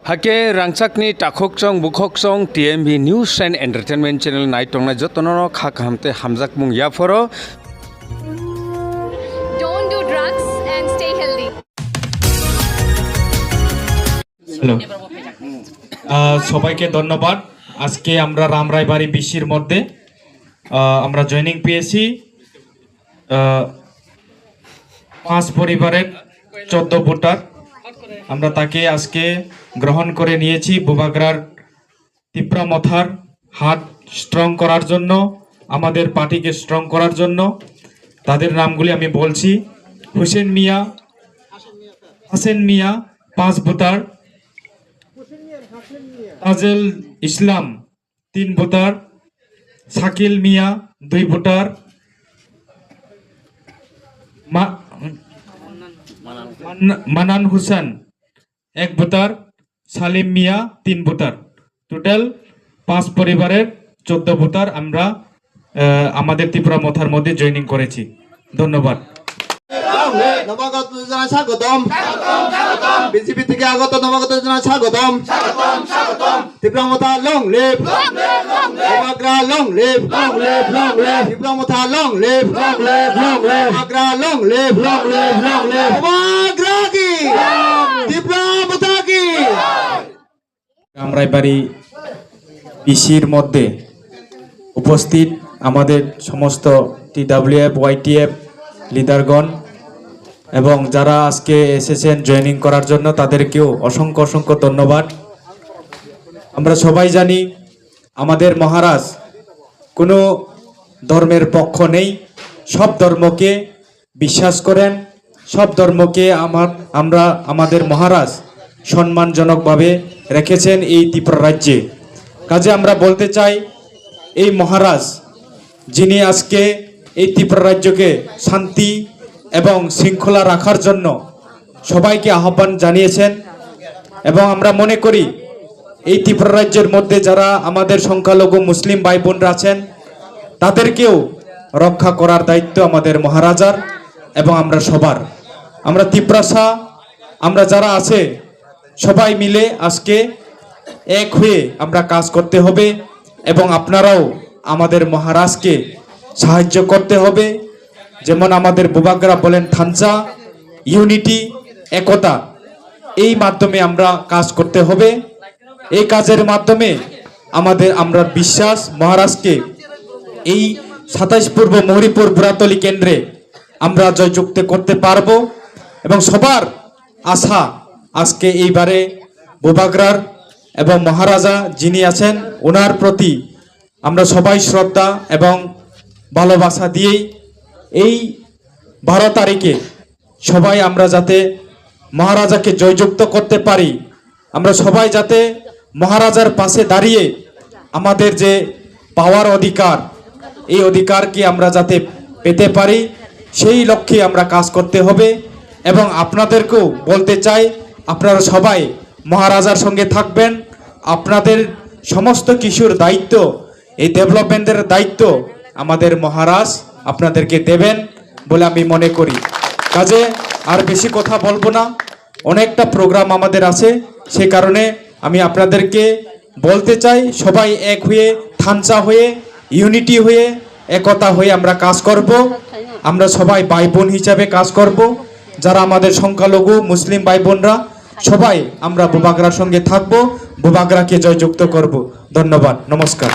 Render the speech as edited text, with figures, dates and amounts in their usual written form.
Hake rangchakni takhokchong bukhokchong TMV News and Entertainment Channel naitongnai jotono khakhamte hamjak mung yaporo. Don't do drugs and stay healthy. Hello সবাইকে ধন্যবাদ। আজকে আমরা রামরাইবাড়ি বিশির মধ্যে আমরা joining পেয়েছি 5 পরিবারের 14 ভোটার। আমরা তাকে আজকে গ্রহণ করে নিয়েছি বুবাগ্রার তিপ্রামথার হাত স্ট্রং করার জন্য, আমাদের পার্টিকে স্ট্রং করার জন্য। তাদের নামগুলি আমি বলছি: হোসেন মিয়া, হাসেন মিয়া 5 ভোটার, তাজেল ইসলাম 3 ভোটার, শাকিল মিয়া 2 ভোটার, মানান হুসেন 1 ভোটার, সালিম মিয়া 3 ভোটার। টোটাল 5 পরিবারের 14 ভোটার আমরা আমাদের ত্রিপুরামথার মধ্যে জয়েনিং করেছি। ধন্যবাদ। নবাগত যোজনা স্বাগতম, বিজেপি থেকে আগত নবাগত যোজনা স্বাগতম। Tripura Motha long live, Bubagra long live, Tripura Motha long live, Bubagra long live, Bubagra কি, ত্রিপুরামথা কি। রামরাইবাড়ি পিসির মধ্যে উপস্থিত আমাদের সমস্ত TWF YTF লিডারগণ এবং যারা আজকে এসেছেন জয়েনিং করার জন্য তাদেরকেও অসংখ্য অসংখ্য ধন্যবাদ। আমরা সবাই জানি আমাদের মহারাজ কোনো ধর্মের পক্ষ নেই, সব ধর্মকে বিশ্বাস করেন, সব ধর্মকে আমরা আমাদের মহারাজ সম্মানজনকভাবে রেখেছেন এই ত্রিপুরা রাজ্যে। কাজে আমরা বলতে চাই এই মহারাজ যিনি আজকে এই ত্রিপুরা রাজ্যকে শান্তি এবং শৃঙ্খলা রাখার জন্য সবাইকে আহ্বান জানিয়েছেন, এবং আমরা মনে করি এই ত্রিপুরা রাজ্যের মধ্যে যারা আমাদের সংখ্যালঘু মুসলিম ভাই বোনরা আছেন তাদেরকেও রক্ষা করার দায়িত্ব আমাদের মহারাজার এবং আমরা সবার। আমরা ত্রিপুরাসা আমরা যারা আছে সবাই মিলে আজকে এক হয়ে আমরা কাজ করতে হবে, এবং আপনারাও আমাদের মহারাজকে সাহায্য করতে হবে। যেমন আমাদের বুবাগ্রা বলেন থানচা, ইউনিটি, একতা, এই মাধ্যমে আমরা কাজ করতে হবে। এই কাজের মাধ্যমে আমরা বিশ্বাস মহারাজকে এই 27 পূর্ব মহরিপুর বুড়াতলি কেন্দ্রে আমরা জয়যুক্ত করতে পারবো, এবং সবার আশা আজকে এইবারে বুবাগ্রার এবং মহারাজা যিনি আছেন ওনার প্রতি আমরা সবাই শ্রদ্ধা এবং ভালোবাসা দিয়েই এই 12 তারিখে সবাই আমরা যাতে মহারাজাকে জয়যুক্ত করতে পারি, আমরা সবাই যাতে মহারাজার পাশে দাঁড়িয়ে আমাদের যে পাওয়ার অধিকার, এই অধিকারকে আমরা যাতে পেতে পারি, সেই লক্ষ্যে আমরা কাজ করতে হবে। এবং আপনাদেরকেও বলতে চাই আপনারা সবাই মহারাজার সঙ্গে থাকবেন। আপনাদের সমস্ত কিছুর দায়িত্ব, এই ডেভেলপমেন্টের দায়িত্ব আমাদের মহারাজ আপনাদেরকে দেবেন বলে আমি মনে করি। কাজে আর বেশি কথা বলবো না, অনেকটা প্রোগ্রাম আমাদের আছে, সে কারণে আমি আপনাদেরকে বলতে চাই সবাই এক হয়ে, থানচা হয়ে, ইউনিটি হয়ে, একতা হয়ে আমরা কাজ করব। আমরা সবাই ভাই বোন হিসাবে কাজ করব। যারা আমাদের সংখ্যালঘু মুসলিম ভাই বোনরা সবাই আমরা বুবাগ্রার সঙ্গে থাকব, বুবাগ্রাকে জয়যুক্ত করব। ধন্যবাদ, নমস্কার।